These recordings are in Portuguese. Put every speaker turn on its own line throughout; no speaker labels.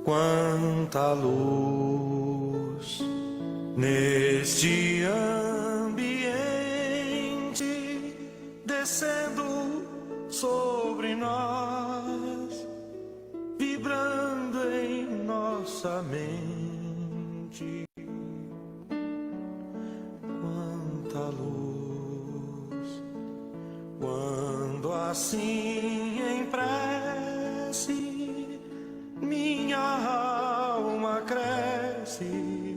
Quanta luz neste ambiente descendo sobre nós, vibrando em nossa mente. Quanta luz, quando assim em prece minha alma cresce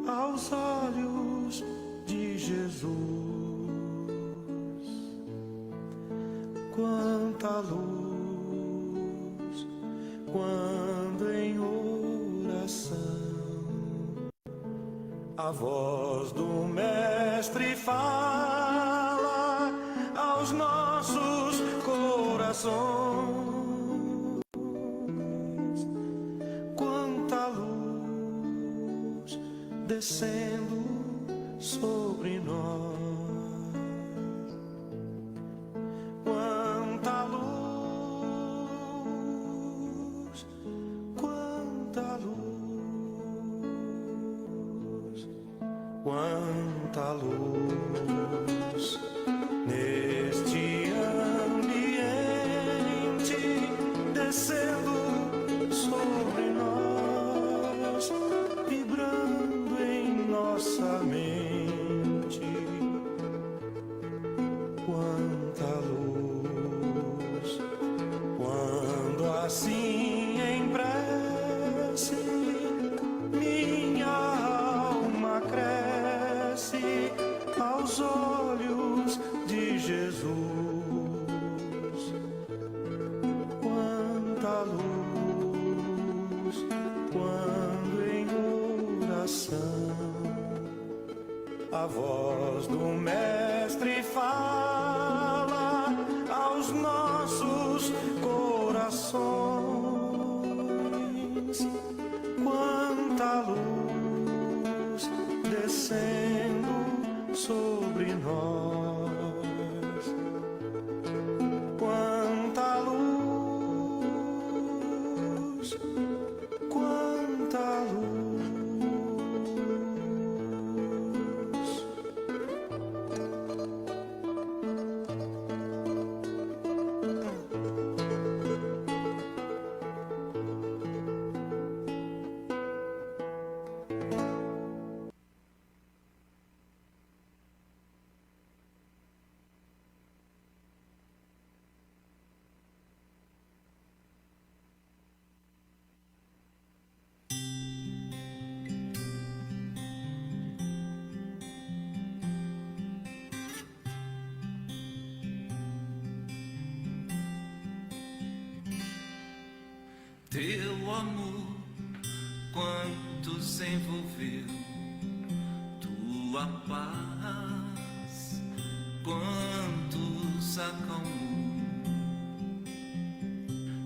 aos olhos de Jesus. Quanta luz, quando em oração a voz do Mestre fala aos nossos corações. Quanta luz descendo sobre nós. Quanta luz, quanta luz, quanta luz neste ambiente descendo sobre nós, vibrando em nossa mente. Quanta luz, quando assim em prece minha alma cresce aos olhos de Jesus. Quanta luz, quando em oração a voz do Mestre fala aos nossos corações. Quanta luz descendo sobre nós. Quanta luz, quanta luz.
Teu amor, quantos envolveu, tua paz, quantos acalmou,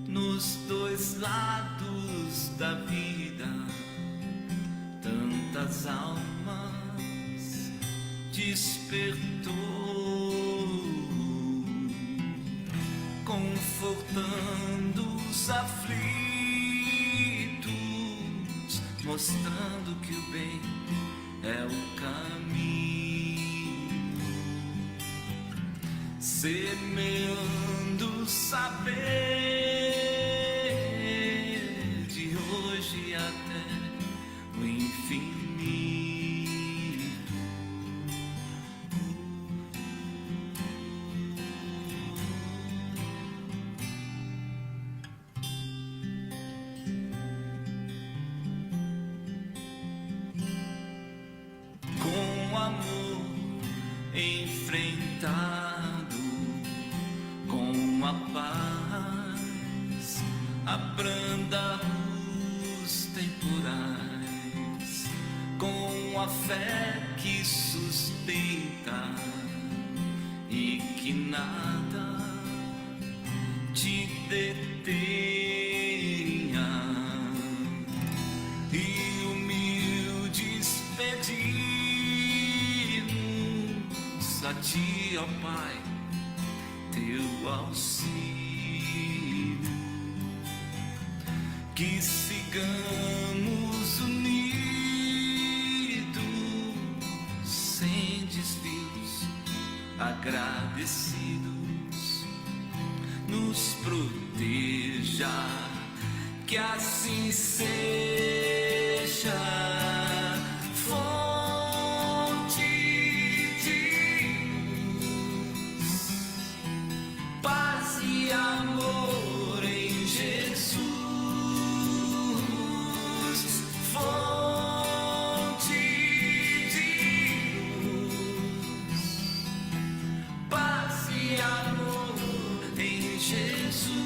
nos dois lados da vida, tantas almas despertou, confortando os aflitos, mostrando que o bem é o caminho, semeando saber de hoje até o infinito. Enfrentado com a paz, abranda os temporais, com a fé que sustenta e que nada te detenha, e humildes pedimos a ti, ó Pai, teu auxílio. que sigamos unidos, sem desvios, agradecidos, nos proteja, que assim seja. Fonte de luz, paz e amor em Jesus. Fonte de luz, paz e amor em Jesus.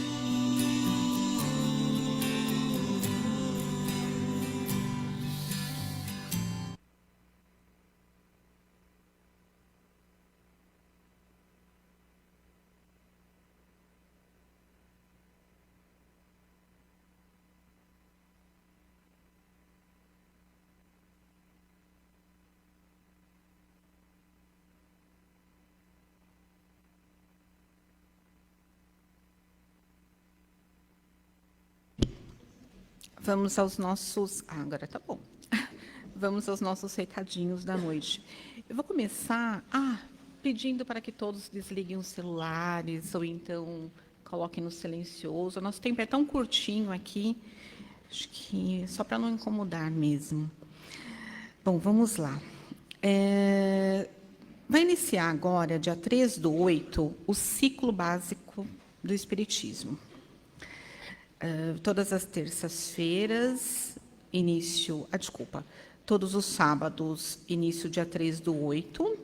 Vamos aos nossos... agora tá bom. Vamos aos nossos recadinhos da noite. Eu vou começar pedindo para que todos desliguem os celulares, ou então coloquem no silencioso. O nosso tempo é tão curtinho aqui, acho que só para não incomodar mesmo. Bom, vamos lá. Vai iniciar agora, dia 3/8, o ciclo básico do Espiritismo. Todas as terças-feiras, todos os sábados, início dia 3/8,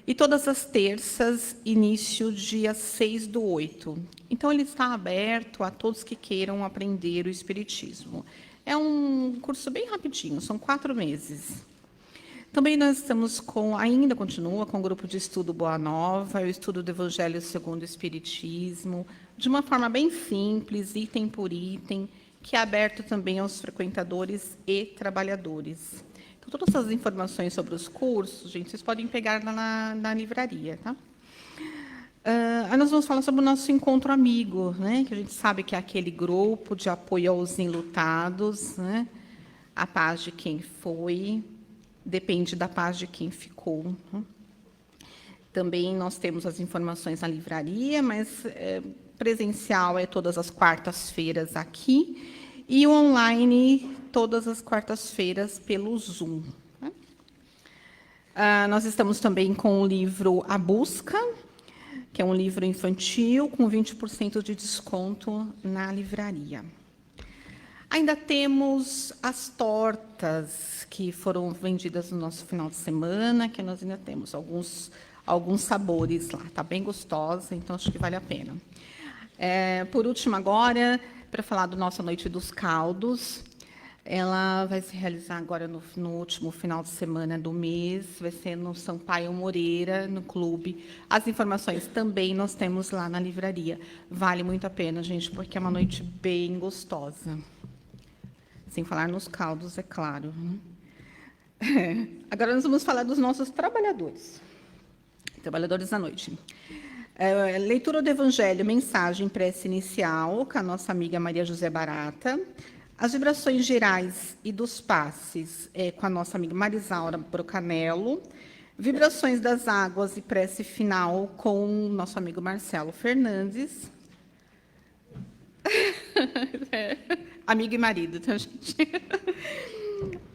e todas as terças, início dia 6/8. Então, ele está aberto a todos que queiram aprender o Espiritismo. É um curso bem rapidinho, são 4 meses. Também nós estamos ainda continua com o grupo de estudo Boa Nova, o estudo do Evangelho segundo o Espiritismo, de uma forma bem simples, item por item, que é aberto também aos frequentadores e trabalhadores. Então, todas as informações sobre os cursos, gente, vocês podem pegar na livraria, tá? Aí nós vamos falar sobre o nosso encontro amigo, né? Que a gente sabe que é aquele grupo de apoio aos enlutados, né? A paz de quem foi depende da paz de quem ficou. Também nós temos as informações na livraria, mas presencial é todas as quartas-feiras aqui, e o online todas as quartas-feiras pelo Zoom. Nós estamos também com o livro A Busca, que é um livro infantil, com 20% de desconto na livraria. Ainda temos as tortas que foram vendidas no nosso final de semana, que nós ainda temos alguns sabores lá. Está bem gostosa, então acho que vale a pena. Por último, agora, para falar do nossa Noite dos Caldos, ela vai se realizar agora no último final de semana do mês, vai ser no Sampaio Moreira, no clube. As informações também nós temos lá na livraria. Vale muito a pena, gente, porque é uma noite bem gostosa. Sem falar nos caldos, é claro. Agora nós vamos falar dos nossos trabalhadores da noite. Leitura do Evangelho, mensagem prece inicial, com a nossa amiga Maria José Barata. As vibrações gerais e dos passes, com a nossa amiga Marisaura Brocanello. Vibrações das águas e prece final, com o nosso amigo Marcelo Fernandes. Amigo e marido, tá, gente?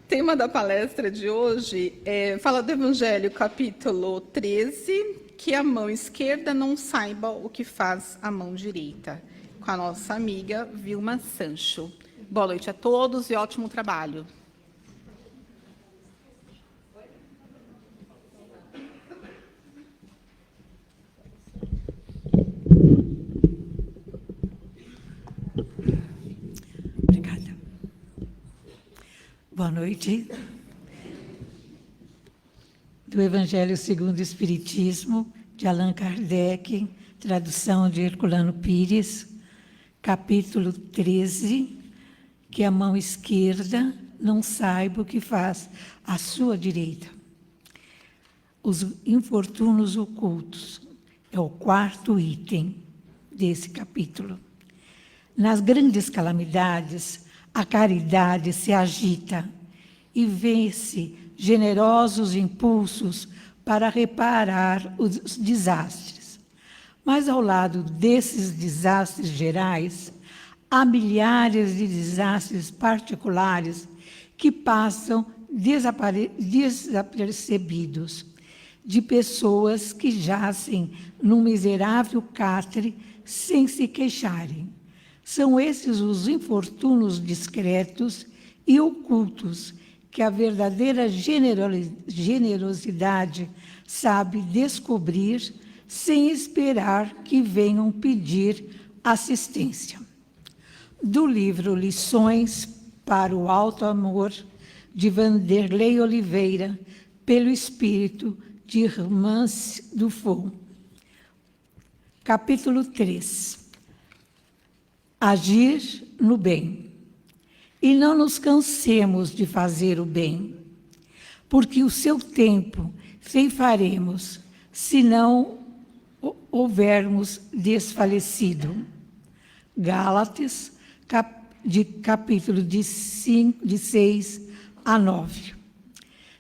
Tema da palestra de hoje fala do Evangelho, capítulo 13, que a mão esquerda não saiba o que faz a mão direita, com a nossa amiga Vilma Sancho. Boa noite a todos e ótimo trabalho.
Obrigada. Boa noite. Do Evangelho segundo o Espiritismo, de Allan Kardec, tradução de Herculano Pires, capítulo 13, que a mão esquerda não saiba o que faz a sua direita. Os infortúnios ocultos é o 4º item desse capítulo. Nas grandes calamidades, A caridade se agita e vence generosos impulsos para reparar os desastres. Mas, ao lado desses desastres gerais, há milhares de desastres particulares que passam desapercebidos, de pessoas que jacem num miserável catre sem se queixarem. São esses os infortúnios discretos e ocultos que a verdadeira generosidade sabe descobrir sem esperar que venham pedir assistência. Do livro Lições para o Alto Amor, de Vanderlei Oliveira, pelo espírito de Hermance Dufour. Capítulo 3. Agir no bem. E não nos cansemos de fazer o bem, porque o seu tempo ceifaremos, se não houvermos desfalecido. Gálatas, capítulo de 6 a 9.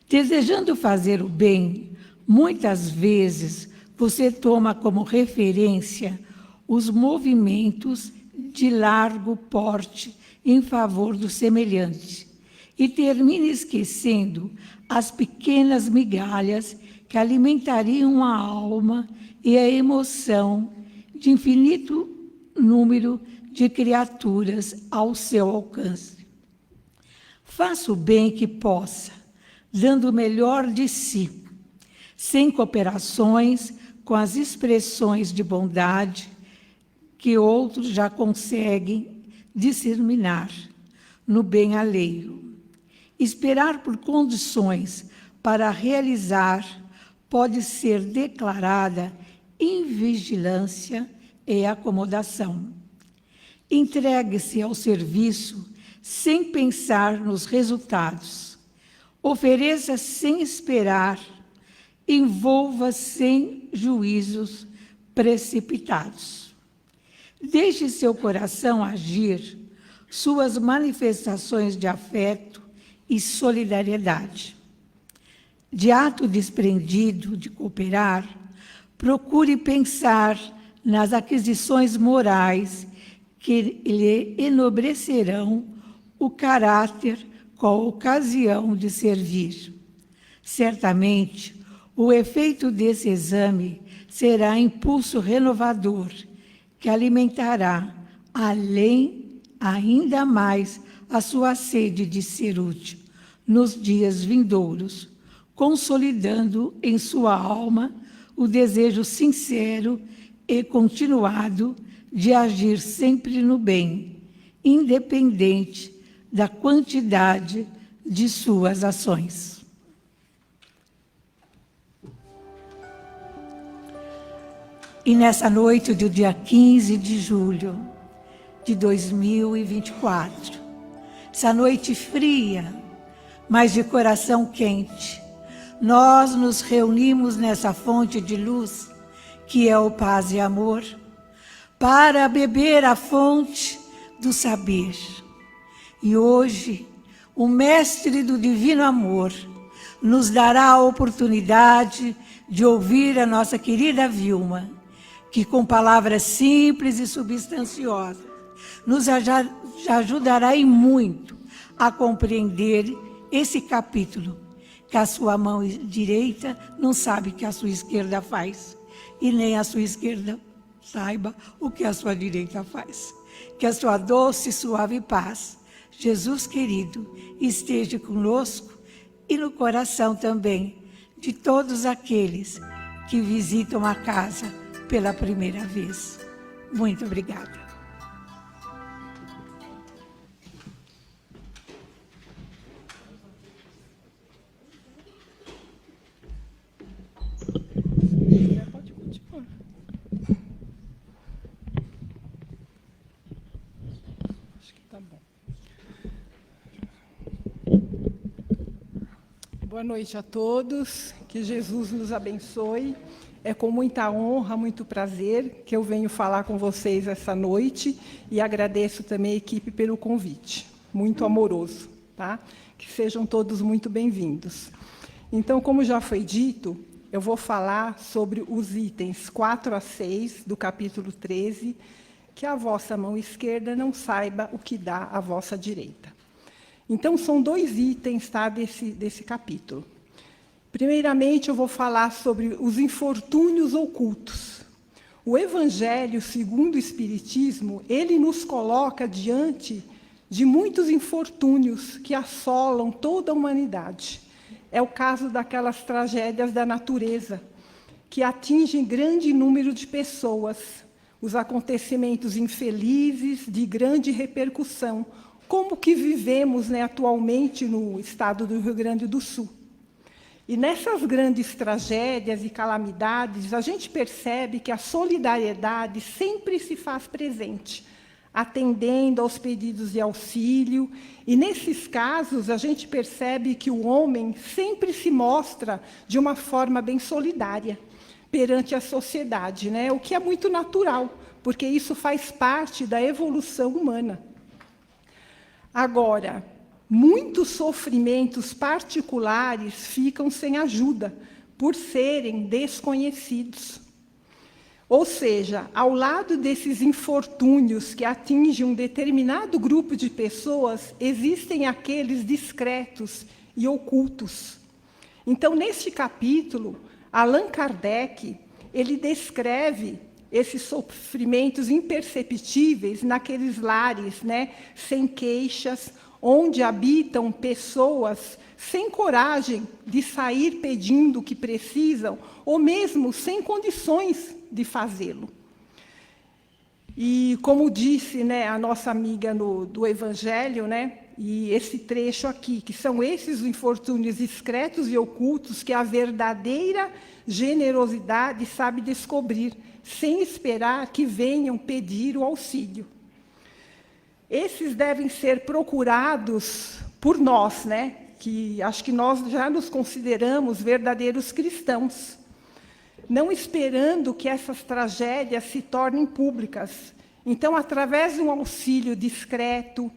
Desejando fazer o bem, muitas vezes você toma como referência os movimentos de largo porte em favor do semelhante e termina esquecendo as pequenas migalhas que alimentariam a alma e a emoção de infinito número de criaturas ao seu alcance. Faça o bem que possa, dando o melhor de si, sem cooperações com as expressões de bondade que outros já conseguem discriminar no bem alheio. Esperar por condições para realizar pode ser declarada invigilância e acomodação. Entregue-se ao serviço sem pensar nos resultados. Ofereça sem esperar. Envolva sem juízos precipitados. Deixe seu coração agir suas manifestações de afeto e solidariedade. De ato desprendido de cooperar, procure pensar nas aquisições morais que lhe enobrecerão o caráter com a ocasião de servir. Certamente, o efeito desse exame será impulso renovador, que alimentará ainda mais a sua sede de ser útil nos dias vindouros, consolidando em sua alma o desejo sincero e continuado de agir sempre no bem, independente da quantidade de suas ações. E nessa noite do dia 15 de julho de 2024, essa noite fria, mas de coração quente, nós nos reunimos nessa fonte de luz, que é o paz e amor, para beber a fonte do saber. E hoje, o Mestre do Divino Amor nos dará a oportunidade de ouvir a nossa querida Vilma, que com palavras simples e substanciosas nos ajudará em muito a compreender esse capítulo, que a sua mão direita não sabe que a sua esquerda faz, e nem a sua esquerda saiba o que a sua direita faz. Que a sua doce e suave paz, Jesus querido, esteja conosco e no coração também de todos aqueles que visitam a casa pela primeira vez. Muito obrigada.
Pode continuar. Acho que tá bom. Boa noite a todos. Que Jesus nos abençoe. É com muita honra, muito prazer que eu venho falar com vocês essa noite e agradeço também a equipe pelo convite. muito amoroso, tá? Que sejam todos muito bem-vindos. Então, como já foi dito, eu vou falar sobre os itens 4 a 6 do capítulo 13, que a vossa mão esquerda não saiba o que dá a vossa direita. Então, são 2 itens, tá, desse capítulo. Primeiramente, eu vou falar sobre os infortúnios ocultos. O Evangelho, segundo o Espiritismo, ele nos coloca diante de muitos infortúnios que assolam toda a humanidade. É o caso daquelas tragédias da natureza, que atingem grande número de pessoas, os acontecimentos infelizes de grande repercussão, como que vivemos, né, atualmente no estado do Rio Grande do Sul. E nessas grandes tragédias e calamidades, a gente percebe que a solidariedade sempre se faz presente, atendendo aos pedidos de auxílio. E, nesses casos, a gente percebe que o homem sempre se mostra de uma forma bem solidária perante a sociedade, né? O que é muito natural, porque isso faz parte da evolução humana. Agora, muitos sofrimentos particulares ficam sem ajuda, por serem desconhecidos. Ou seja, ao lado desses infortúnios que atingem um determinado grupo de pessoas, existem aqueles discretos e ocultos. Então, neste capítulo, Allan Kardec, ele descreve esses sofrimentos imperceptíveis naqueles lares, né, sem queixas, onde habitam pessoas sem coragem de sair pedindo o que precisam, ou mesmo sem condições de fazê-lo. E, como disse, né, a nossa amiga do Evangelho, né, e esse trecho aqui, que são esses infortúnios discretos e ocultos que a verdadeira generosidade sabe descobrir, sem esperar que venham pedir o auxílio. Esses devem ser procurados por nós, né? Que acho que nós já nos consideramos verdadeiros cristãos, não esperando que essas tragédias se tornem públicas. Então, através de um auxílio discreto,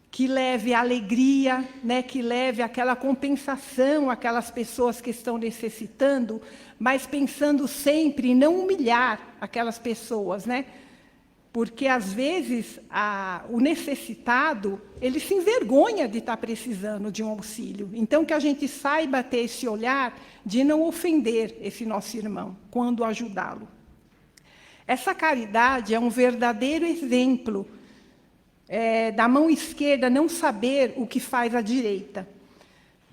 que leve alegria, né? Que leve aquela compensação àquelas pessoas que estão necessitando, mas pensando sempre em não humilhar aquelas pessoas, né? Porque, às vezes, o necessitado, ele se envergonha de estar precisando de um auxílio. Então, que a gente saiba ter esse olhar de não ofender esse nosso irmão, quando ajudá-lo. Essa caridade é um verdadeiro exemplo da mão esquerda não saber o que faz a direita.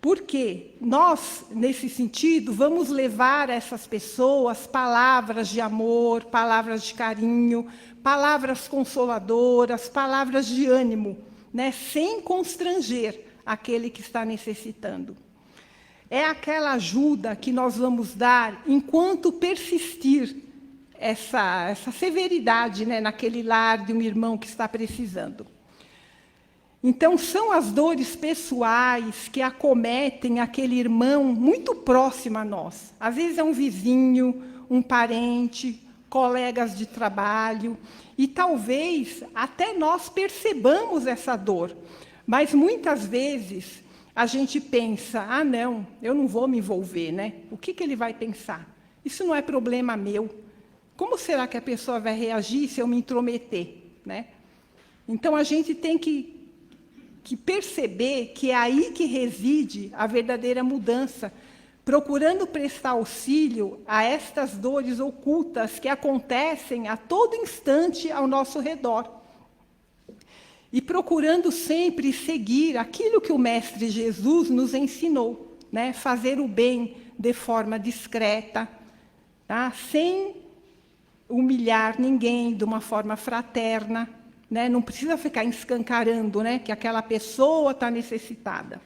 Porque nós, nesse sentido, vamos levar a essas pessoas palavras de amor, palavras de carinho, palavras consoladoras, palavras de ânimo, né, sem constranger aquele que está necessitando. É aquela ajuda que nós vamos dar enquanto persistir essa severidade, né, naquele lar de um irmão que está precisando. Então, são as dores pessoais que acometem aquele irmão muito próximo a nós. Às vezes é um vizinho, um parente, colegas de trabalho, e talvez até nós percebamos essa dor, mas muitas vezes a gente pensa, não, eu não vou me envolver, né? O que ele vai pensar? Isso não é problema meu. Como será que a pessoa vai reagir se eu me intrometer, né? Então, a gente tem que perceber que é aí que reside a verdadeira mudança, procurando prestar auxílio a estas dores ocultas que acontecem a todo instante ao nosso redor. E procurando sempre seguir aquilo que o Mestre Jesus nos ensinou, né? Fazer o bem de forma discreta, tá? Sem humilhar ninguém, de uma forma fraterna, né? Não precisa ficar escancarando, né, que aquela pessoa está necessitada.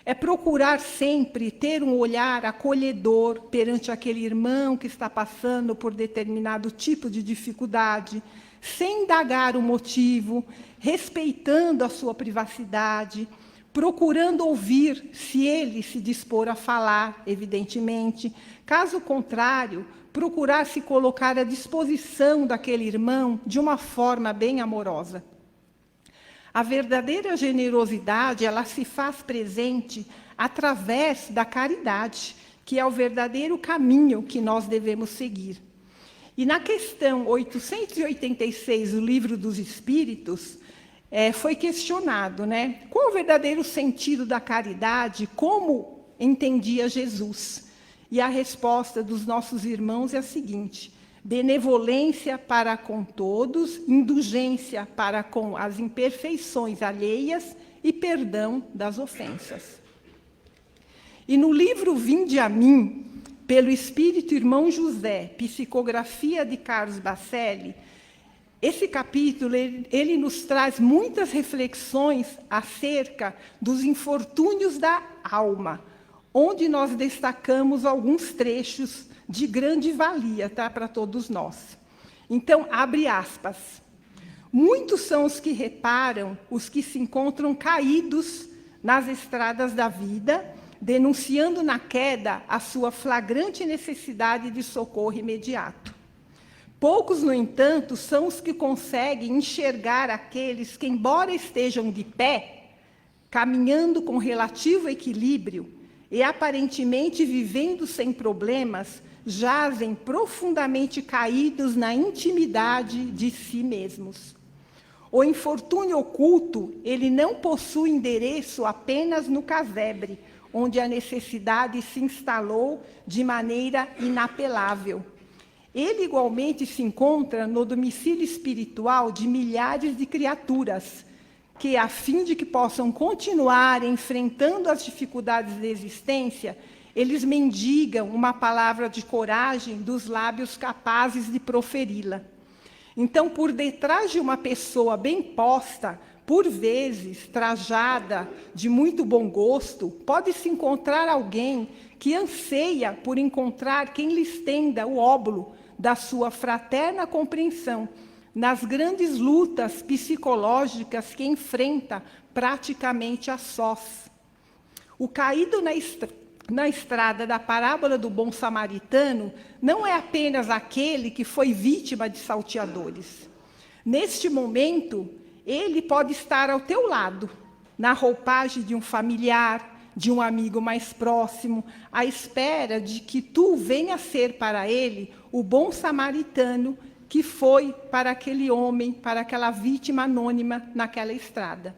É procurar sempre ter um olhar acolhedor perante aquele irmão que está passando por determinado tipo de dificuldade, sem indagar o motivo, respeitando a sua privacidade, procurando ouvir, se ele se dispor a falar, evidentemente. Caso contrário, procurar se colocar à disposição daquele irmão de uma forma bem amorosa. A verdadeira generosidade, ela se faz presente através da caridade, que é o verdadeiro caminho que nós devemos seguir. E na questão 886 do Livro dos Espíritos, foi questionado, né? Qual o verdadeiro sentido da caridade, como entendia Jesus? E a resposta dos nossos irmãos é a seguinte: benevolência para com todos, indulgência para com as imperfeições alheias e perdão das ofensas. E no livro Vinde a Mim, pelo Espírito Irmão José, psicografia de Carlos Bacelli, esse capítulo ele nos traz muitas reflexões acerca dos infortúnios da alma, onde nós destacamos alguns trechos de grande valia, tá, para todos nós. Então, abre aspas. Muitos são os que reparam, os que se encontram caídos nas estradas da vida, denunciando na queda a sua flagrante necessidade de socorro imediato. Poucos, no entanto, são os que conseguem enxergar aqueles que, embora estejam de pé, caminhando com relativo equilíbrio e aparentemente vivendo sem problemas, jazem profundamente caídos na intimidade de si mesmos. O infortúnio oculto, ele não possui endereço apenas no casebre, onde a necessidade se instalou de maneira inapelável. Ele igualmente se encontra no domicílio espiritual de milhares de criaturas, que, a fim de que possam continuar enfrentando as dificuldades da existência, eles mendigam uma palavra de coragem dos lábios capazes de proferi-la. Então, por detrás de uma pessoa bem posta, por vezes trajada de muito bom gosto, pode-se encontrar alguém que anseia por encontrar quem lhe estenda o óbolo da sua fraterna compreensão nas grandes lutas psicológicas que enfrenta praticamente a sós. O caído na estrada da parábola do bom samaritano não é apenas aquele que foi vítima de salteadores. Neste momento, ele pode estar ao teu lado, na roupagem de um familiar, de um amigo mais próximo, à espera de que tu venha ser para ele o bom samaritano que foi para aquele homem, para aquela vítima anônima naquela estrada.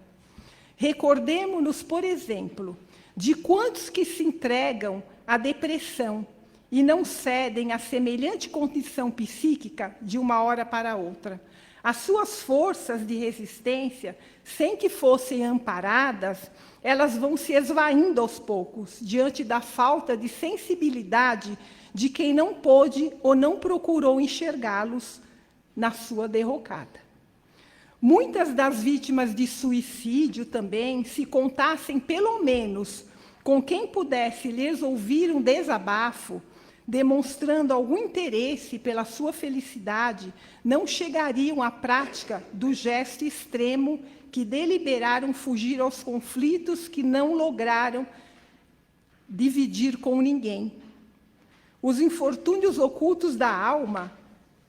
Recordemo-nos, por exemplo, de quantos que se entregam à depressão e não cedem a semelhante condição psíquica de uma hora para outra. As suas forças de resistência, sem que fossem amparadas, elas vão se esvaindo aos poucos, diante da falta de sensibilidade de quem não pôde ou não procurou enxergá-los na sua derrocada. Muitas das vítimas de suicídio também, se contassem pelo menos com quem pudesse lhes ouvir um desabafo, demonstrando algum interesse pela sua felicidade, não chegariam à prática do gesto extremo que deliberaram fugir aos conflitos que não lograram dividir com ninguém. Os infortúnios ocultos da alma,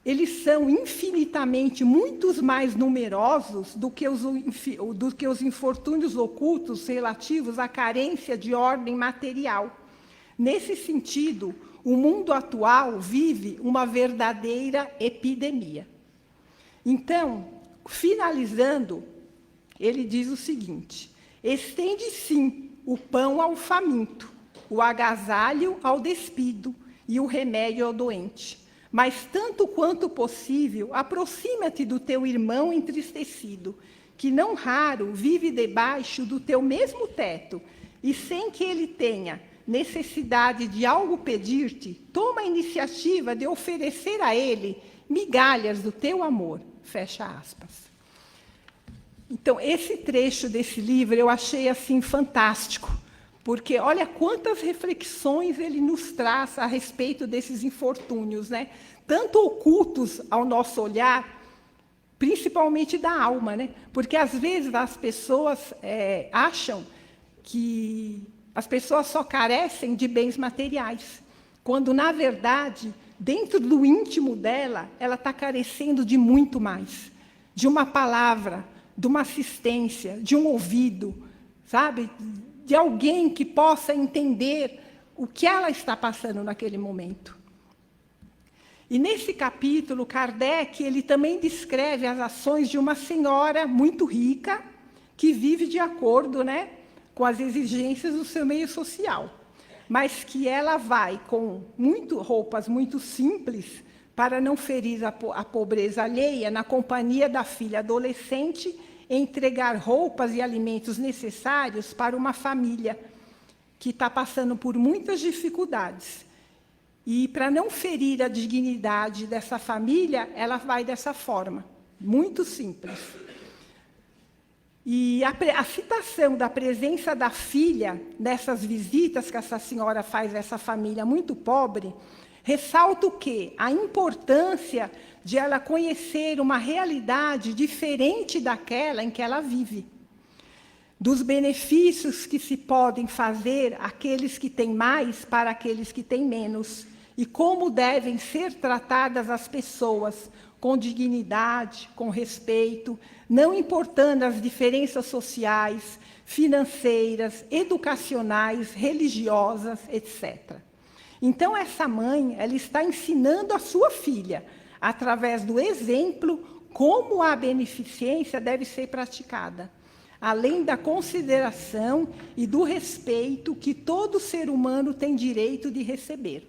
eles são infinitamente muitos mais numerosos do que os infortúnios ocultos relativos à carência de ordem material. Nesse sentido, o mundo atual vive uma verdadeira epidemia. Então, finalizando, ele diz o seguinte: estende sim o pão ao faminto, o agasalho ao despido e o remédio ao doente. Mas, tanto quanto possível, aproxima-te do teu irmão entristecido, que não raro vive debaixo do teu mesmo teto, e sem que ele tenha necessidade de algo pedir-te, toma a iniciativa de oferecer a ele migalhas do teu amor. Fecha aspas. Então, esse trecho desse livro eu achei assim fantástico, porque olha quantas reflexões ele nos traz a respeito desses infortúnios, né? Tanto ocultos ao nosso olhar, principalmente da alma, né? Porque às vezes as pessoas acham que as pessoas só carecem de bens materiais, quando, na verdade, dentro do íntimo dela, ela está carecendo de muito mais, de uma palavra, de uma assistência, de um ouvido, sabe? De alguém que possa entender o que ela está passando naquele momento. E nesse capítulo, Kardec ele também descreve as ações de uma senhora muito rica, que vive de acordo, né, com as exigências do seu meio social, mas que ela vai com roupas muito simples para não ferir a pobreza alheia, na companhia da filha adolescente, entregar roupas e alimentos necessários para uma família que está passando por muitas dificuldades. E, para não ferir a dignidade dessa família, ela vai dessa forma, muito simples. E a citação da presença da filha nessas visitas que essa senhora faz a essa família muito pobre, ressalta o quê? A importância de ela conhecer uma realidade diferente daquela em que ela vive. Dos benefícios que se podem fazer àqueles que têm mais para aqueles que têm menos, e como devem ser tratadas as pessoas com dignidade, com respeito, não importando as diferenças sociais, financeiras, educacionais, religiosas, etc. Então, essa mãe, ela está ensinando a sua filha, através do exemplo, como a beneficência deve ser praticada, além da consideração e do respeito que todo ser humano tem direito de receber.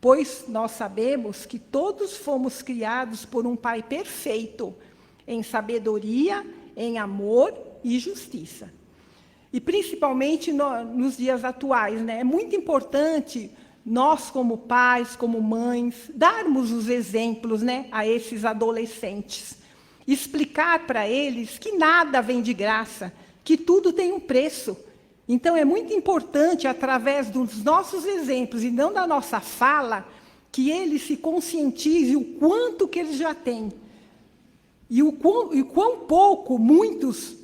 Pois nós sabemos que todos fomos criados por um Pai perfeito, em sabedoria, em amor e justiça. E principalmente nos dias atuais, né? É muito importante nós, como pais, como mães, darmos os exemplos, né, a esses adolescentes. Explicar para eles que nada vem de graça, que tudo tem um preço. Então, é muito importante, através dos nossos exemplos e não da nossa fala, que eles se conscientizem o quanto que eles já têm. E o quão pouco muitos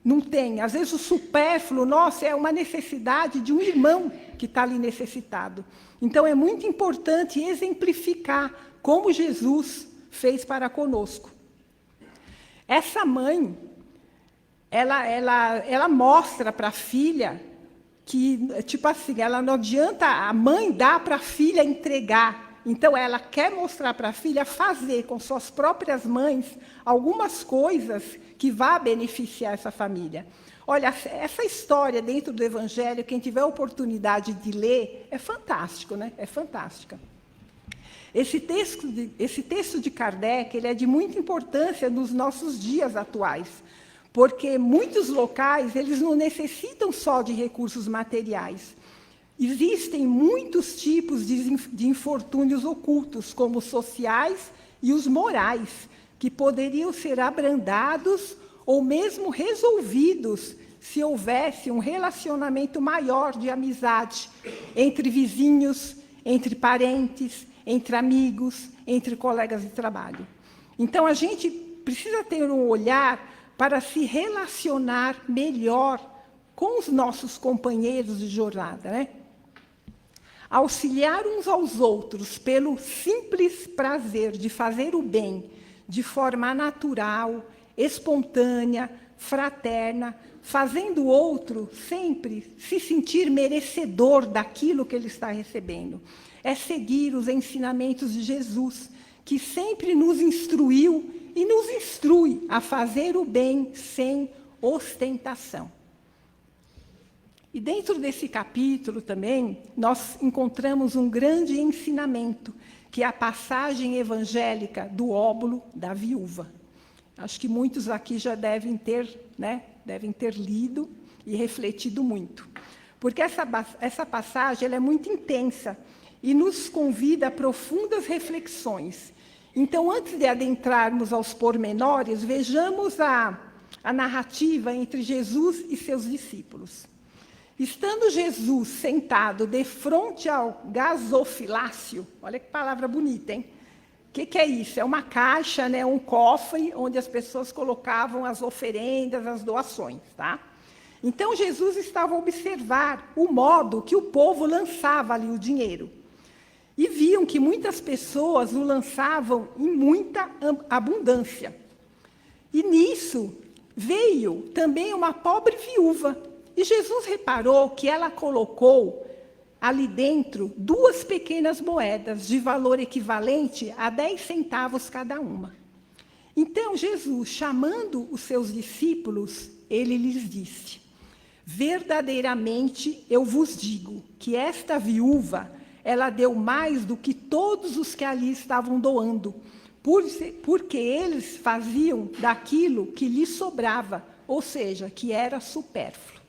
não têm. Às vezes, o supérfluo, nossa, é uma necessidade de um irmão que está ali necessitado. Então, é muito importante exemplificar como Jesus fez para conosco. Essa mãe, ela mostra para a filha que, tipo assim, ela não adianta a mãe dar para a filha entregar. Então, ela quer mostrar para a filha fazer com suas próprias mães algumas coisas que vá beneficiar essa família. Olha, essa história dentro do Evangelho, quem tiver a oportunidade de ler, é fantástico, né? É fantástica. Esse texto de Kardec, ele é de muita importância nos nossos dias atuais, porque muitos locais, eles não necessitam só de recursos materiais. Existem muitos tipos de infortúnios ocultos, como os sociais e os morais, que poderiam ser abrandados ou mesmo resolvidos se houvesse um relacionamento maior de amizade entre vizinhos, entre parentes, entre amigos, entre colegas de trabalho. Então, a gente precisa ter um olhar para se relacionar melhor com os nossos companheiros de jornada, né? Auxiliar uns aos outros pelo simples prazer de fazer o bem de forma natural, espontânea, fraterna, fazendo o outro sempre se sentir merecedor daquilo que ele está recebendo. É seguir os ensinamentos de Jesus, que sempre nos instruiu e nos instrui a fazer o bem sem ostentação. E dentro desse capítulo também, nós encontramos um grande ensinamento, que é a passagem evangélica do óbolo da viúva. Acho que muitos aqui já devem ter lido e refletido muito. Porque essa passagem ela é muito intensa e nos convida a profundas reflexões. Então, antes de adentrarmos aos pormenores, vejamos a narrativa entre Jesus e seus discípulos. Estando Jesus sentado de frente ao gasofilácio, olha que palavra bonita, hein? O que é isso? É uma caixa, né, um cofre, onde as pessoas colocavam as oferendas, as doações, tá? Então, Jesus estava a observar o modo que o povo lançava ali o dinheiro. E viam que muitas pessoas o lançavam em muita abundância. E nisso, veio também uma pobre viúva. E Jesus reparou que ela colocou ali dentro 2 pequenas moedas de valor equivalente a 10 centavos cada uma. Então, Jesus, chamando os seus discípulos, ele lhes disse: verdadeiramente eu vos digo que esta viúva, ela deu mais do que todos os que ali estavam doando, porque eles faziam daquilo que lhes sobrava, ou seja, que era supérfluo.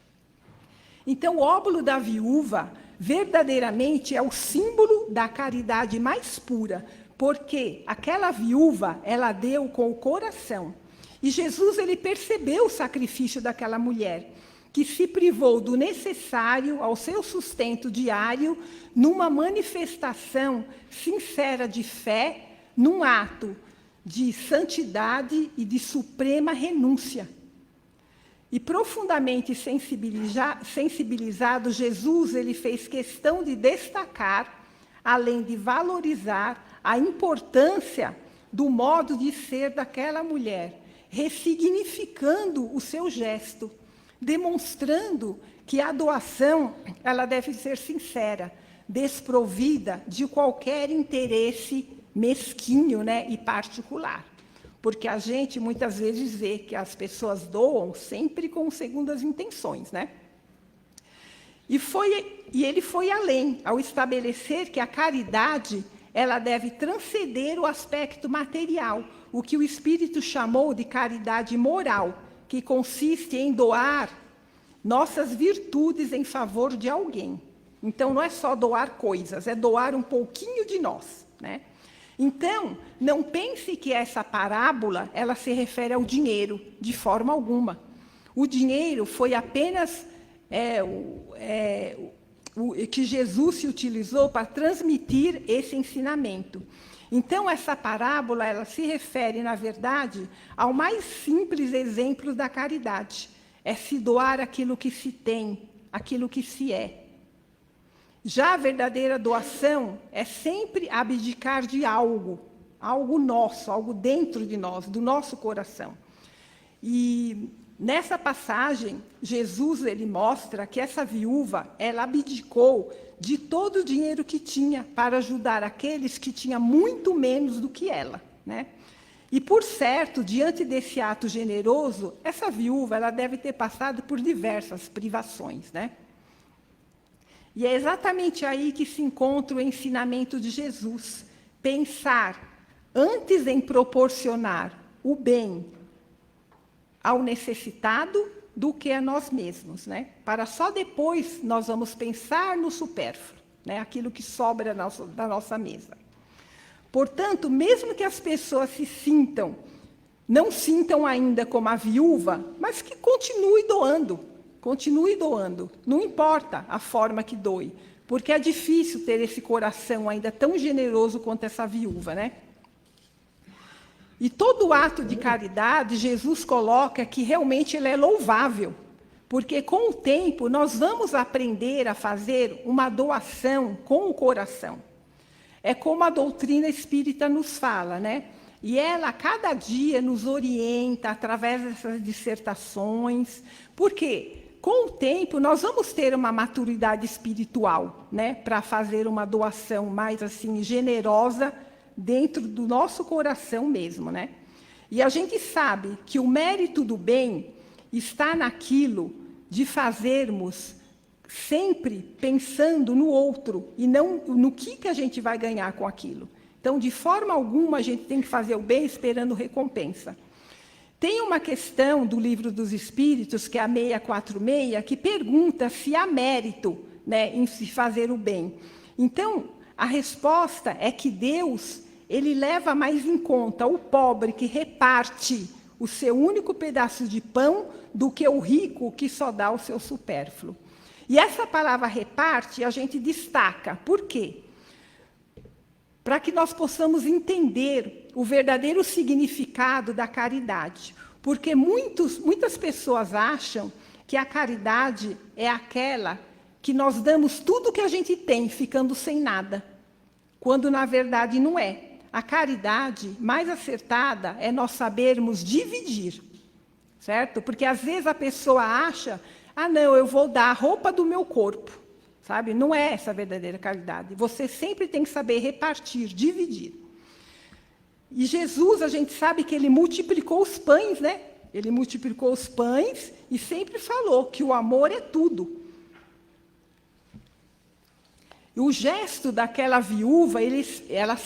Então, o óbolo da viúva verdadeiramente é o símbolo da caridade mais pura, porque aquela viúva, ela deu com o coração. E Jesus, ele percebeu o sacrifício daquela mulher, que se privou do necessário ao seu sustento diário, numa manifestação sincera de fé, num ato de santidade e de suprema renúncia. E profundamente sensibilizado, Jesus, ele fez questão de destacar, além de valorizar, a importância do modo de ser daquela mulher, ressignificando o seu gesto, demonstrando que a doação, ela deve ser sincera, desprovida de qualquer interesse mesquinho, né, e particular. Porque a gente muitas vezes vê que as pessoas doam sempre com segundas intenções, né? E ele foi além, ao estabelecer que a caridade, ela deve transcender o aspecto material, o que o Espírito chamou de caridade moral, que consiste em doar nossas virtudes em favor de alguém. Então, não é só doar coisas, é doar um pouquinho de nós, né? Então, não pense que essa parábola, ela se refere ao dinheiro, de forma alguma. O dinheiro foi apenas que Jesus se utilizou para transmitir esse ensinamento. Então, essa parábola, ela se refere, na verdade, ao mais simples exemplo da caridade. É se doar aquilo que se tem, aquilo que se é. Já a verdadeira doação é sempre abdicar de algo nosso, algo dentro de nós, do nosso coração. E nessa passagem, Jesus, ele mostra que essa viúva, ela abdicou de todo o dinheiro que tinha para ajudar aqueles que tinham muito menos do que ela, né? E, por certo, diante desse ato generoso, essa viúva, ela deve ter passado por diversas privações, né? E é exatamente aí que se encontra o ensinamento de Jesus. Pensar antes em proporcionar o bem ao necessitado do que a nós mesmos, né? Para só depois nós vamos pensar no supérfluo, né? Aquilo que sobra da nossa mesa. Portanto, mesmo que as pessoas não sintam ainda como a viúva, mas que continue doando, não importa a forma que doe, porque é difícil ter esse coração ainda tão generoso quanto essa viúva, né? E todo ato de caridade, Jesus coloca que realmente ele é louvável, porque com o tempo nós vamos aprender a fazer uma doação com o coração. É como a doutrina espírita nos fala, né? E ela, a cada dia, nos orienta através dessas dissertações, porque com o tempo nós vamos ter uma maturidade espiritual, né? Para fazer uma doação mais assim generosa dentro do nosso coração mesmo, né? E a gente sabe que o mérito do bem está naquilo de fazermos sempre pensando no outro e não no que a gente vai ganhar com aquilo. Então, de forma alguma, a gente tem que fazer o bem esperando recompensa. Tem uma questão do Livro dos Espíritos, que é a 646, que pergunta se há mérito, né, em se fazer o bem. Então, a resposta é que Deus, ele leva mais em conta o pobre que reparte o seu único pedaço de pão do que o rico que só dá o seu supérfluo. E essa palavra reparte a gente destaca. Por quê? Para que nós possamos entender o verdadeiro significado da caridade. Porque muitas pessoas acham que a caridade é aquela que nós damos tudo que a gente tem, ficando sem nada, quando na verdade não é. A caridade mais acertada é nós sabermos dividir. certo? Porque às vezes a pessoa acha, não, eu vou dar a roupa do meu corpo, sabe? Não é essa a verdadeira caridade. Você sempre tem que saber repartir, dividir. E Jesus, a gente sabe que ele multiplicou os pães, né? Ele multiplicou os pães e sempre falou que o amor é tudo. E o gesto daquela viúva, ela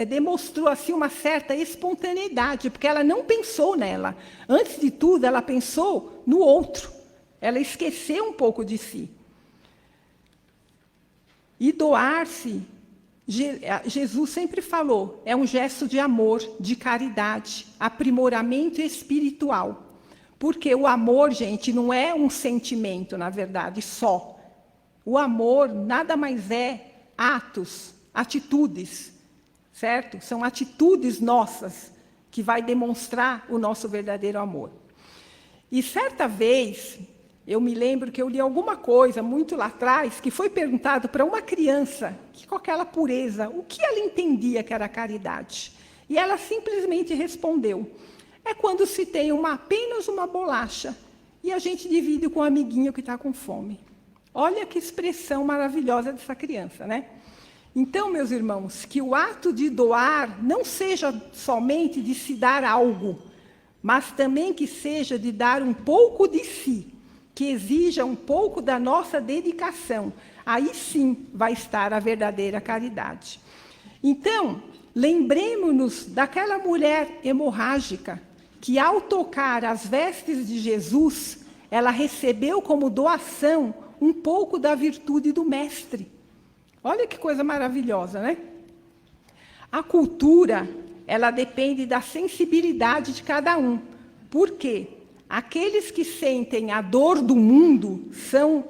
demonstrou assim, uma certa espontaneidade, porque ela não pensou nela. Antes de tudo, ela pensou no outro. Ela esqueceu um pouco de si. E doar-se, Jesus sempre falou, é um gesto de amor, de caridade, aprimoramento espiritual. Porque o amor, gente, não é um sentimento, na verdade, só. O amor nada mais é atos, atitudes, certo? São atitudes nossas que vai demonstrar o nosso verdadeiro amor. E certa vez, eu me lembro que eu li alguma coisa muito lá atrás, que foi perguntado para uma criança, que com aquela pureza, o que ela entendia que era caridade. E ela simplesmente respondeu, é quando se tem apenas uma bolacha e a gente divide com um amiguinho que está com fome. Olha que expressão maravilhosa dessa criança, né? Então, meus irmãos, que o ato de doar não seja somente de se dar algo, mas também que seja de dar um pouco de si, que exija um pouco da nossa dedicação. Aí sim vai estar a verdadeira caridade. Então, lembremos-nos daquela mulher hemorrágica que, ao tocar as vestes de Jesus, ela recebeu como doação um pouco da virtude do mestre. Olha que coisa maravilhosa, né? A cultura, ela depende da sensibilidade de cada um. Por quê? Aqueles que sentem a dor do mundo são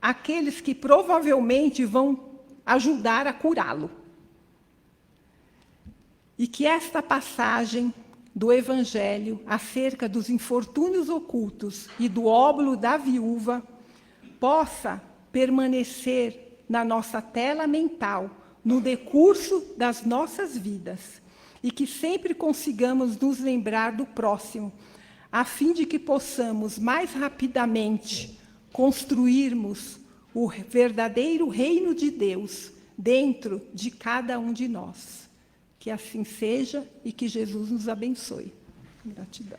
aqueles que provavelmente vão ajudar a curá-lo. E que esta passagem do Evangelho acerca dos infortúnios ocultos e do óbolo da viúva possa permanecer na nossa tela mental, no decurso das nossas vidas, e que sempre consigamos nos lembrar do próximo, a fim de que possamos mais rapidamente construirmos o verdadeiro reino de Deus dentro de cada um de nós. Que assim seja e que Jesus nos abençoe. Gratidão.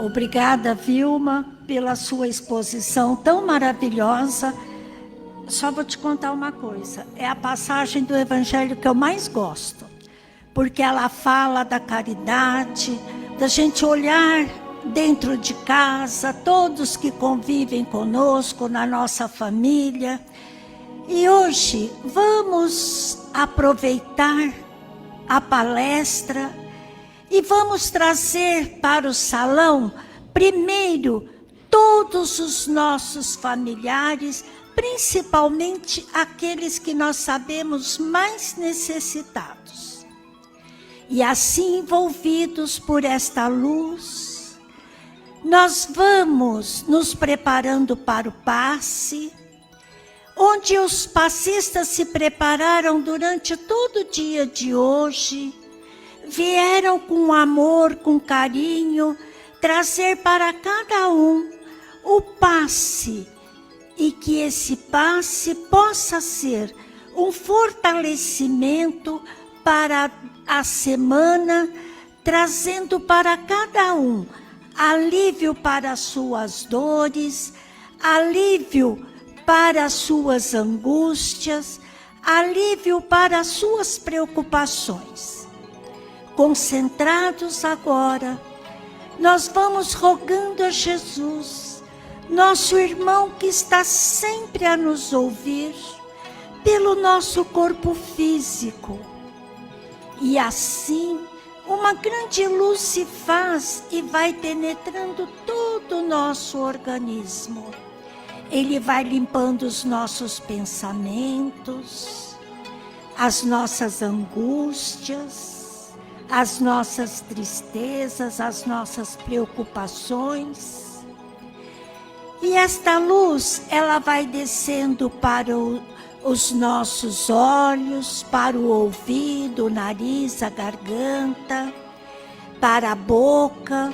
Obrigada, Vilma, pela sua exposição tão maravilhosa. Só vou te contar uma coisa. É a passagem do Evangelho que eu mais gosto. Porque ela fala da caridade, da gente olhar dentro de casa, todos que convivem conosco, na nossa família. E hoje vamos aproveitar a palestra e vamos trazer para o salão, primeiro, todos os nossos familiares, principalmente aqueles que nós sabemos mais necessitados. E assim, envolvidos por esta luz, nós vamos nos preparando para o passe, onde os passistas se prepararam durante todo o dia de hoje, vieram com amor, com carinho, trazer para cada um o passe, e que esse passe possa ser um fortalecimento para a semana, trazendo para cada um alívio para as suas dores, alívio para as suas angústias, alívio para as suas preocupações. Concentrados agora, nós vamos rogando a Jesus, nosso irmão que está sempre a nos ouvir, pelo nosso corpo físico. E assim, uma grande luz se faz e vai penetrando todo o nosso organismo. Ele vai limpando os nossos pensamentos, as nossas angústias, as nossas tristezas, as nossas preocupações. E esta luz, ela vai descendo para os nossos olhos, para o ouvido, o nariz, a garganta, para a boca,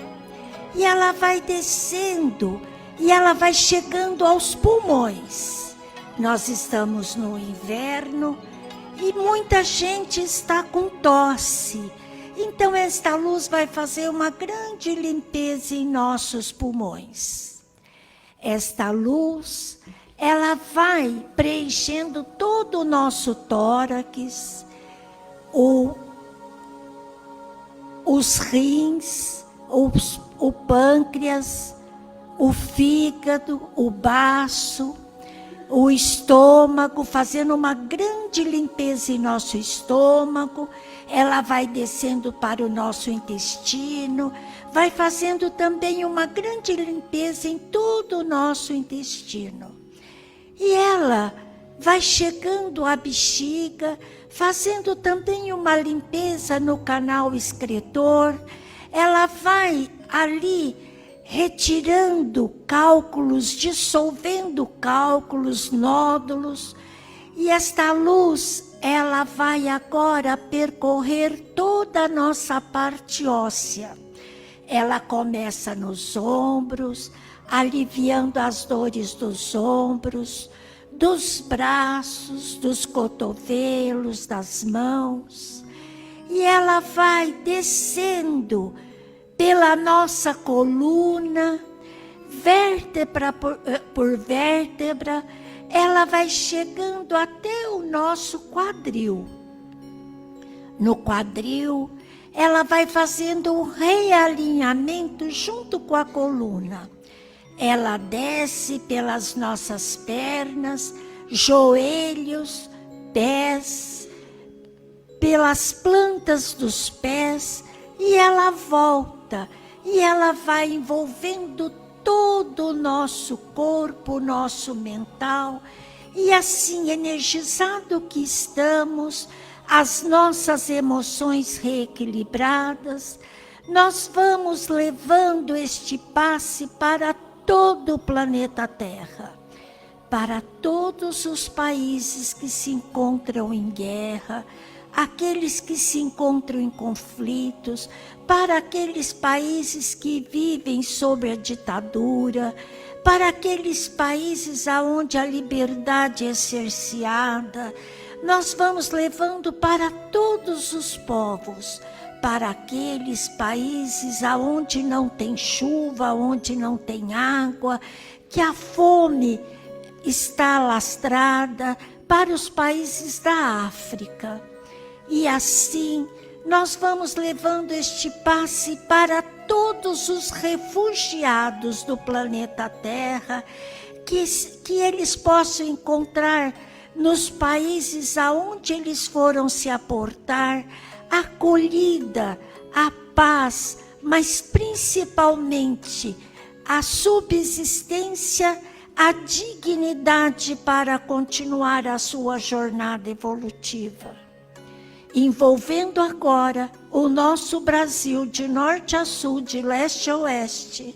e ela vai descendo, e ela vai chegando aos pulmões. Nós estamos no inverno, e muita gente está com tosse. Então esta luz vai fazer uma grande limpeza em nossos pulmões. Esta luz, ela vai preenchendo todo o nosso tórax, os rins, o pâncreas, o fígado, o baço, o estômago, fazendo uma grande limpeza em nosso estômago. Ela vai descendo para o nosso intestino, vai fazendo também uma grande limpeza em todo o nosso intestino. E ela vai chegando à bexiga, fazendo também uma limpeza no canal excretor. Ela vai ali retirando cálculos, dissolvendo cálculos, nódulos. E esta luz, ela vai agora percorrer toda a nossa parte óssea. Ela começa nos ombros, aliviando as dores dos ombros, dos braços, dos cotovelos, das mãos. E ela vai descendo pela nossa coluna, vértebra por vértebra, ela vai chegando até o nosso quadril. No quadril, ela vai fazendo um realinhamento junto com a coluna. Ela desce pelas nossas pernas, joelhos, pés, pelas plantas dos pés, e ela volta, e ela vai envolvendo todo o nosso corpo, nosso mental, e assim, energizado que estamos, as nossas emoções reequilibradas, nós vamos levando este passe para todo o planeta Terra, para todos os países que se encontram em guerra, aqueles que se encontram em conflitos, para aqueles países que vivem sob a ditadura, para aqueles países onde a liberdade é cerceada. Nós vamos levando para todos os povos, para aqueles países onde não tem chuva, onde não tem água, que a fome está alastrada, para os países da África. E assim, nós vamos levando este passe para todos os refugiados do planeta Terra, que eles possam encontrar nos países aonde eles foram se aportar, a acolhida, a paz, mas principalmente a subsistência, a dignidade para continuar a sua jornada evolutiva. Envolvendo agora o nosso Brasil de norte a sul, de leste a oeste,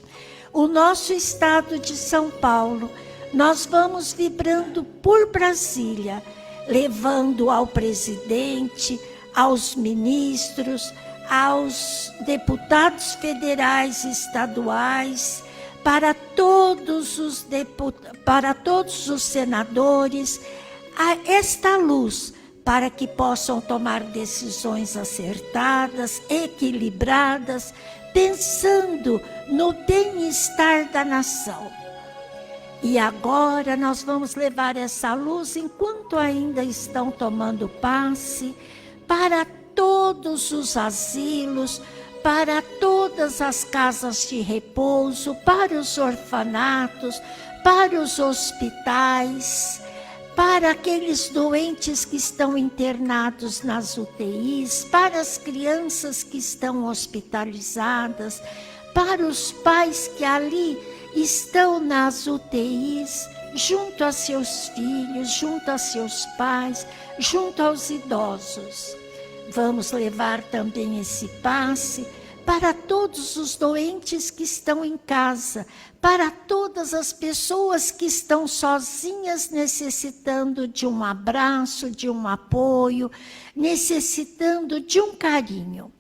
o nosso estado de São Paulo, nós vamos vibrando por Brasília, levando ao presidente, aos ministros, aos deputados federais e estaduais, para todos os senadores, a esta luz, para que possam tomar decisões acertadas, equilibradas, pensando no bem-estar da nação. E agora nós vamos levar essa luz, enquanto ainda estão tomando passe, para todos os asilos, para todas as casas de repouso, para os orfanatos, para os hospitais, para aqueles doentes que estão internados nas UTIs, para as crianças que estão hospitalizadas, para os pais que ali estão nas UTIs, junto a seus filhos, junto a seus pais, junto aos idosos. Vamos levar também esse passe para todos os doentes que estão em casa, para todas as pessoas que estão sozinhas, necessitando de um abraço, de um apoio, necessitando de um carinho.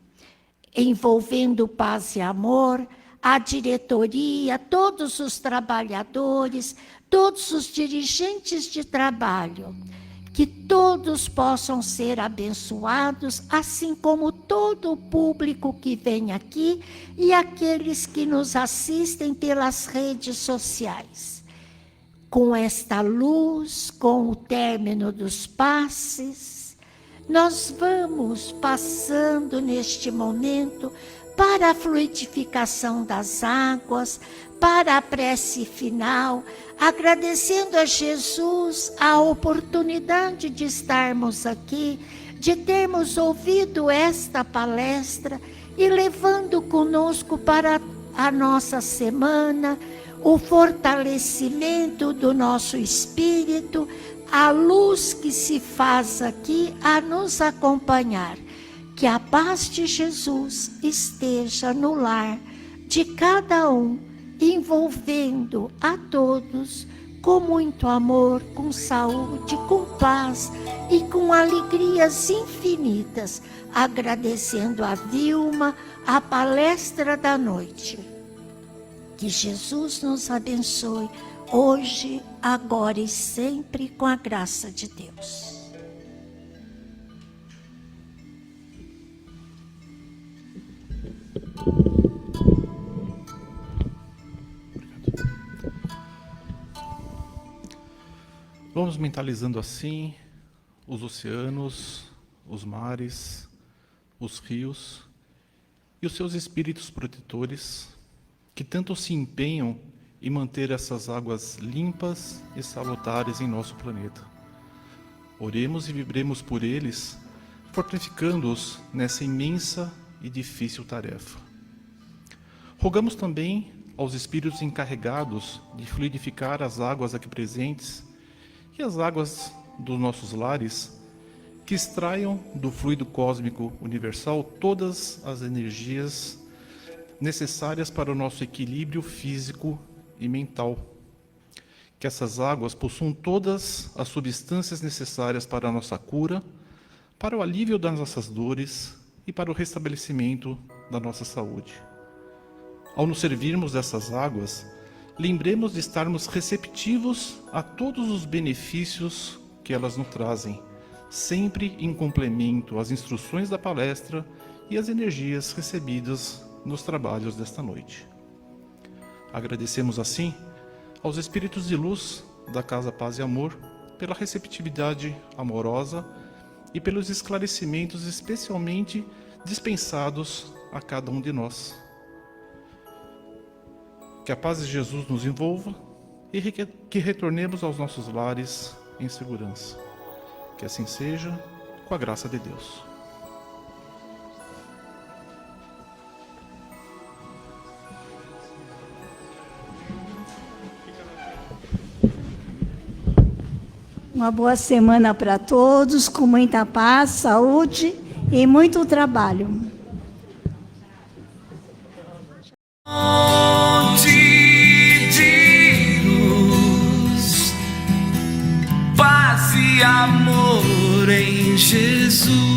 Envolvendo paz e amor, a diretoria, todos os trabalhadores, todos os dirigentes de trabalho, que todos possam ser abençoados, assim como todo o público que vem aqui e aqueles que nos assistem pelas redes sociais. Com esta luz, com o término dos passes, nós vamos passando neste momento para a fluidificação das águas, para a prece final, agradecendo a Jesus a oportunidade de estarmos aqui, de termos ouvido esta palestra e levando conosco para a nossa semana o fortalecimento do nosso espírito, a luz que se faz aqui a nos acompanhar. Que a paz de Jesus esteja no lar de cada um, envolvendo a todos com muito amor, com saúde, com paz e com alegrias infinitas, agradecendo a Vilma a palestra da noite. Que Jesus nos abençoe hoje, agora e sempre, com a graça de Deus.
Vamos mentalizando assim os oceanos, os mares, os rios e os seus espíritos protetores que tanto se empenham em manter essas águas limpas e salutares em nosso planeta. Oremos e vibremos por eles, fortificando-os nessa imensa e difícil tarefa. Rogamos também aos espíritos encarregados de fluidificar as águas aqui presentes e as águas dos nossos lares, que extraiam do fluido cósmico universal todas as energias necessárias para o nosso equilíbrio físico e mental. Que essas águas possuam todas as substâncias necessárias para a nossa cura, para o alívio das nossas dores e para o restabelecimento da nossa saúde. Ao nos servirmos dessas águas, lembremos de estarmos receptivos a todos os benefícios que elas nos trazem, sempre em complemento às instruções da palestra e às energias recebidas nos trabalhos desta noite. Agradecemos assim aos espíritos de luz da Casa Paz e Amor pela receptividade amorosa e pelos esclarecimentos especialmente dispensados a cada um de nós. Que a paz de Jesus nos envolva e que retornemos aos nossos lares em segurança. Que assim seja, com a graça de Deus.
Uma boa semana para todos, com muita paz, saúde e muito trabalho.
De luz, paz e amor em Jesus.